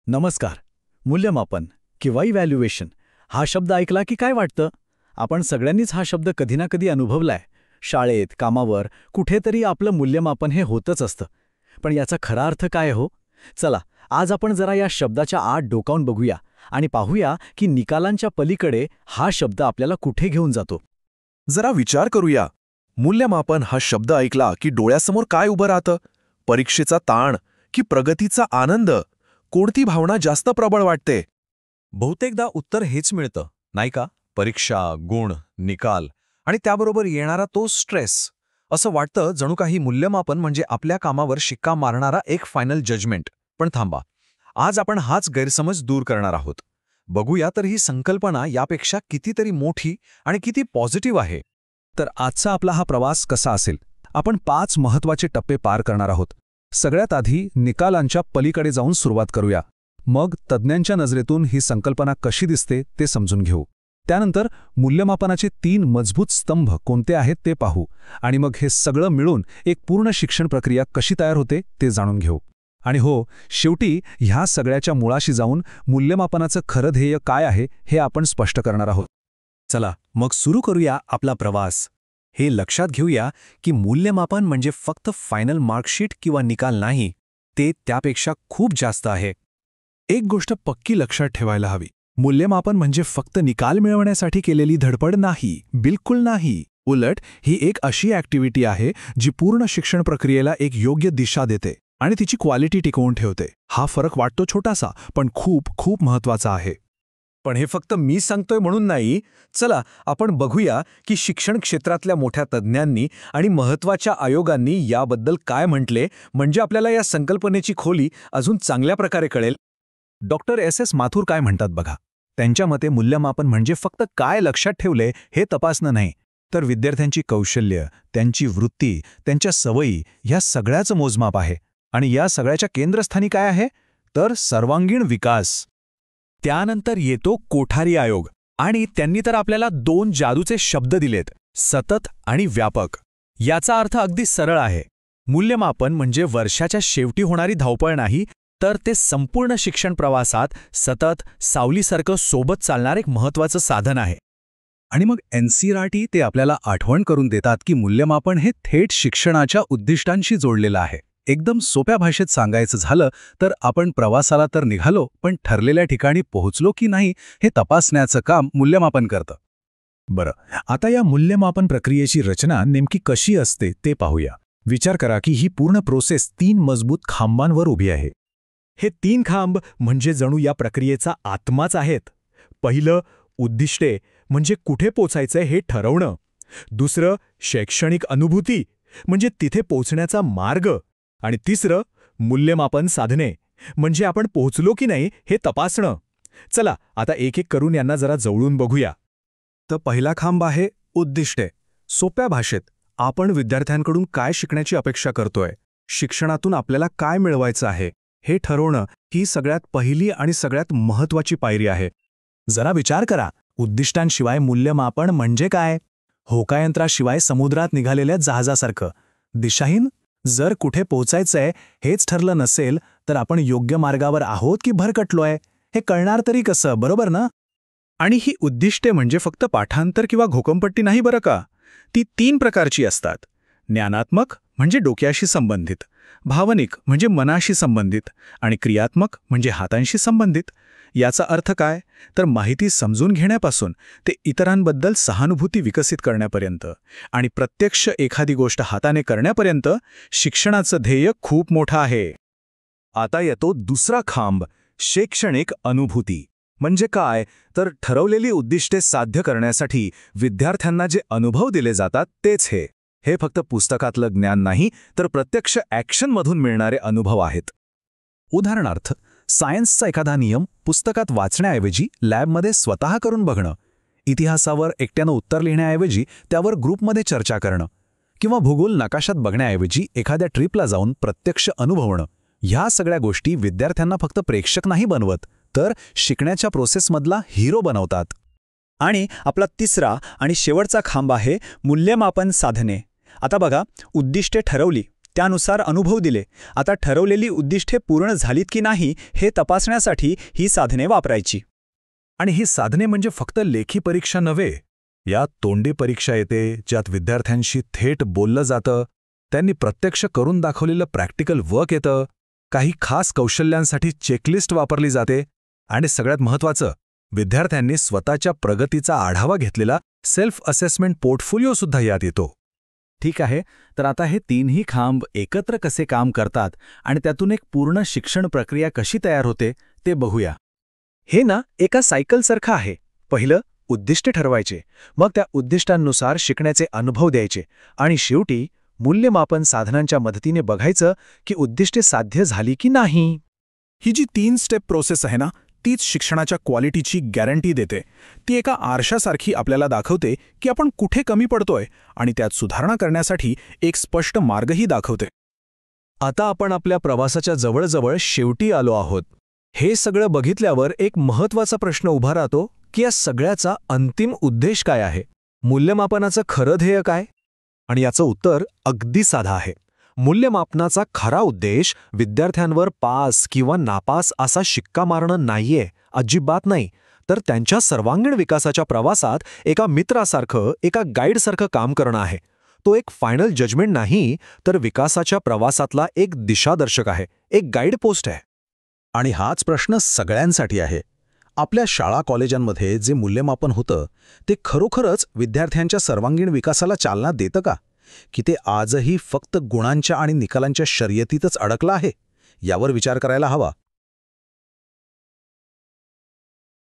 नमस्कार. मूल्यमापन किंवा इव्हॅल्युएशन हा शब्द ऐकला की काय वाटतं? आपण सगळ्यांनीच हा शब्द कधी ना कधी अनुभवलाय. शाळेत, कामावर, कुठेतरी आपलं मूल्यमापन हे होतच असतं. पण याचा खरा अर्थ काय हो? चला, आज आपण जरा या शब्दाच्या आत डोकावून बघूया आणि पाहूया की निकालांच्या पलीकडे हा शब्द आपल्याला कुठे घेऊन जातो. जरा विचार करूया. मूल्यमापन हा शब्द ऐकला की डोळ्यासमोर काय उभं राहतं? परीक्षेचा ताण की प्रगतीचा आनंद? कोणती भावना जास्त प्रबळ वाटते? बहुतेकदा उत्तर हेच मिळतं, नाही का? परीक्षा, गुण, निकाल आणि त्याबरोबर येणारा तो स्ट्रेस. असं वाटतं जणू काही मूल्यमापन म्हणजे आपल्या कामावर शिक्का मारणारा एक फायनल जजमेंट. पण थांबा, आज आपण हाच गैरसमज दूर करणार आहोत. बघूया तर ही संकल्पना यापेक्षा कितीतरी मोठी आणि किती पॉझिटिव्ह आहे. तर आजचा आपला हा प्रवास कसा असेल? आपण 5 महत्त्वाचे टप्पे पार करणार आहोत. सगळ्यात आधी निकालांच्या पलीकडे जाऊन सुरुवात करूया. मग तज्ज्ञांच्या नजरेतून ही संकल्पना कशी दिसते ते समजून घेऊ. त्यानंतर मूल्यमापनाचे 3 मजबूत स्तंभ कोणते आहेत ते पाहू आणि मग हे सगळं मिळून एक पूर्ण शिक्षण प्रक्रिया कशी तयार होते ते जाणून घेऊ. आणि हो, शेवटी ह्या सगळ्याच्या मुळाशी जाऊन मूल्यमापनाचं खरं ध्येय काय आहे हे आपण स्पष्ट करणार आहोत. चला मग सुरू करूया आपला प्रवास. हे लक्षात घेऊया की मूल्यमापन म्हणजे फक्त फायनल मार्कशीट किंवा निकाल नाही, ते त्यापेक्षा खूप जास्त आहे. एक गोष्ट पक्की लक्षात ठेवायला हवी. मूल्यमापन म्हणजे फक्त निकाल मिळवण्यासाठी केलेली धडपड नाही, बिलकुल नाही. उलट ही एक अशी ॲक्टिव्हिटी आहे जी पूर्ण शिक्षण प्रक्रियेला एक योग्य दिशा देते आणि तिची क्वालिटी टिकवून ठेवते. हा फरक वाटतो छोटासा, पण खूप खूप महत्त्वाचा आहे. पण हे फक्त मी सांगतोय म्हणून नाही. चला आपण बघूया की शिक्षण क्षेत्रातल्या मोठ्या तज्ज्ञांनी आणि महत्त्वाच्या आयोगांनी याबद्दल काय म्हटले, म्हणजे आपल्याला या संकल्पनेची खोली अजून चांगल्या प्रकारे कळेल. Doctor S.S. माथुर काय म्हणतात बघा. त्यांच्या मते मूल्यमापन म्हणजे फक्त काय लक्षात ठेवले हे तपासणं नाही, तर विद्यार्थ्यांची कौशल्य, त्यांची वृत्ती, त्यांच्या सवयी ह्या सगळ्याचं मोजमाप आहे. आणि या सगळ्याच्या केंद्रस्थानी काय आहे? तर सर्वांगीण विकास. त्यानंतर येतो कोठारी आयोग. आणि त्यांनी तर आपल्याला 2 जादूचे शब्द दिलेत, सतत आणि व्यापक. याचा अर्थ अगदी सरळ आहे. मूल्यमापन म्हणजे वर्षाच्या शेवटी होणारी धावपळ नाही, तर ते संपूर्ण शिक्षण प्रवासात सतत सावलीसारखं सोबत चालणार एक महत्त्वाचं साधन आहे. आणि मग NCERT ते आपल्याला आठवण करून देतात की मूल्यमापन हे थेट शिक्षणाच्या उद्दिष्टांशी जोडलेलं आहे. एकदम सोप्या भाषेत सांगायचं झालं तर आपण प्रवासाला तर निघालो, पण ठरलेल्या ठिकाणी पोहोचलो की नाही हे तपासण्याचं काम मूल्यमापन करतं. बरं, आता या मूल्यमापन प्रक्रियेची रचना नेमकी कशी असते ते पाहूया. विचार करा की ही पूर्ण प्रोसेस 3 मजबूत खांबांवर उभी आहे. हे 3 खांब म्हणजे जणू या प्रक्रियेचा आत्माच आहेत. पहिलं, उद्दिष्टे म्हणजे कुठे पोचायचंय हे ठरवणं. दुसरं, शैक्षणिक अनुभूती म्हणजे तिथे पोचण्याचा मार्ग. आणि तिसरं, मूल्यमापन साधने म्हणजे आपण पोहोचलो की नाही हे तपासणं. चला आता एक एक करून यांना जरा जवळून बघूया. तर पहिला खांब आहे उद्दिष्टे. सोप्या भाषेत आपण विद्यार्थ्यांकडून काय शिकण्याची अपेक्षा करतोय, शिक्षणातून आपल्याला काय मिळवायचं आहे हे ठरवणं ही सगळ्यात पहिली आणि सगळ्यात महत्त्वाची पायरी आहे. जरा विचार करा, उद्दिष्टांशिवाय मूल्यमापन म्हणजे काय? होकायंत्राशिवाय समुद्रात निघालेल्या जहाजासारखं दिशाहीन. जर कुठे पोचायचंय हेच ठरलं नसेल तर आपण योग्य मार्गावर आहोत की भरकटलोय हे कळणार तरी कसं, बरोबर ना? आणि ही उद्दिष्टे म्हणजे फक्त पाठांतर किंवा घोकंपट्टी नाही बरं का. ती 3 प्रकारची असतात. ज्ञानात्मक म्हणजे डोक्याशी संबंधित, भावनिक म्हणजे मनाशी संबंधित आणि क्रियात्मक म्हणजे हातांशी संबंधित. याचा अर्थ काय? तर माहिती समजून घेण्यापासून ते इतरांबद्दल सहानुभूती विकसित करण्यापर्यंत आणि प्रत्यक्ष एखादी गोष्ट हाताने करण्यापर्यंत शिक्षणाचं ध्येय खूप मोठं आहे. आता येतो दुसरा खांब, शैक्षणिक अनुभूती. म्हणजे काय? तर ठरवलेली उद्दिष्टे साध्य करण्यासाठी विद्यार्थ्यांना जे अनुभव दिले जातात तेच हे. हे फक्त पुस्तकातलं ज्ञान नाही, तर प्रत्यक्ष ॲक्शनमधून मिळणारे अनुभव आहेत. उदाहरणार्थ, सायन्सचा एखादा नियम पुस्तकात वाचण्याऐवजी लॅबमध्ये स्वतः करून बघणं, इतिहासावर एकट्यानं उत्तर लिहिण्याऐवजी त्यावर ग्रुपमध्ये चर्चा करणं, किंवा भूगोल नकाशात बघण्याऐवजी एखाद्या ट्रिपला जाऊन प्रत्यक्ष अनुभवणं. ह्या सगळ्या गोष्टी विद्यार्थ्यांना फक्त प्रेक्षक नाही बनवत, तर शिकण्याच्या प्रोसेसमधला हिरो बनवतात. आणि आपला तिसरा आणि शेवटचा खांब आहे मूल्यमापन साधने. आता बघा, उद्दिष्टे ठरवली, त्यानुसार अनुभव दिले. आता ठरवलेली उद्दिष्टे पूर्ण झालीत की नाही हे तपासण्यासाठी ही साधने वापरायची. आणि ही साधने म्हणजे फक्त लेखी परीक्षा नव्हे. यात तोंडी परीक्षा येते, ज्यात विद्यार्थ्यांशी थेट बोललं जातं. त्यांनी प्रत्यक्ष करून दाखवलेलं प्रॅक्टिकल वर्क येतं. काही खास कौशल्यांसाठी चेकलिस्ट वापरली जाते. आणि सगळ्यात महत्त्वाचं, विद्यार्थ्यांनी स्वतःच्या प्रगतीचा आढावा घेतलेला सेल्फ असेसमेंट पोर्टफोलिओसुद्धा यात येतो. ठीक आहे, तर आता हे तीनही खांब एकत्र कसे काम करतात आणि त्यातून एक पूर्ण शिक्षण प्रक्रिया कशी तयार होते ते बघूया. हे ना एका सायकलसारखं आहे. पहिलं उद्दिष्टे ठरवायचे, मग त्या उद्दिष्टांनुसार शिकण्याचे अनुभव द्यायचे आणि शेवटी मूल्यमापन साधनांच्या मदतीने बघायचं की उद्दिष्टे साध्य झाली की नाही. ही जी 3 स्टेप प्रोसेस आहे ना, तीच शिक्षणाच्या क्वालिटीची गॅरंटी देते. ती एका आरशासारखी आपल्याला दाखवते की आपण कुठे कमी पडतोय आणि त्यात सुधारणा करण्यासाठी एक स्पष्ट मार्गही दाखवते. आता आपण आपल्या प्रवासाच्या जवळजवळ शेवटी आलो आहोत. हे सगळं बघितल्यावर एक महत्त्वाचा प्रश्न उभा राहतो की या सगळ्याचा अंतिम उद्देश काय आहे? मूल्यमापनाचं खरं ध्येय काय? आणि याचं उत्तर अगदी साधं आहे. मूल्यमापनाचा खरा उद्देश विद्यार्थ्यांवर पास किंवा नापास असा शिक्का मारणं नाहीये, अजिबात नाही. तर त्यांच्या सर्वांगीण विकासाच्या प्रवासात एका मित्रासारखं, एका गाईडसारखं काम करणं आहे. तो एक फायनल जजमेंट नाही, तर विकासाच्या प्रवासातला एक दिशादर्शक आहे, एक गाईड पोस्ट आहे. आणि हाच प्रश्न सगळ्यांसाठी आहे. आपल्या शाळा कॉलेजांमध्ये जे मूल्यमापन होतं ते खरोखरच विद्यार्थ्यांच्या सर्वांगीण विकासाला चालना देतं का? की ते आजही फक्त गुणांच्या आणि निकालांच्या शर्यतीतच अडकलं आहे? यावर विचार करायला हवा.